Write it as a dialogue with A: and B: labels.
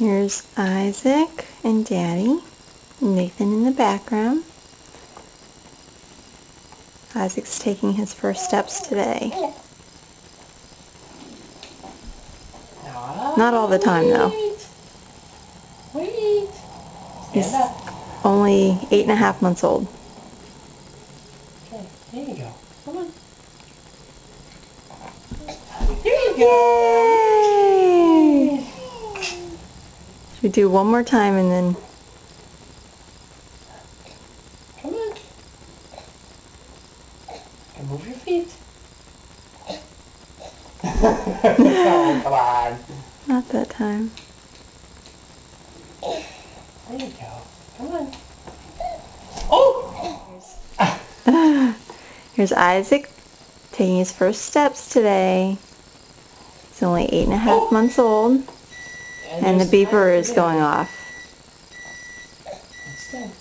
A: Here's Isaac and Daddy. Nathan in the background. Isaac's taking his first steps today. Not all the time though.
B: Wait.
A: He's only 8.5 months old.
B: Okay, there you go. Come on. There you go.
A: Yay! Should we do one more time and then...
B: Come on. And move your feet. Come on.
A: Not that time.
B: There you go. Come on. Oh!
A: Here's Isaac taking his first steps today. He's only 8.5 months old, and the beeper is going off.
B: That's good.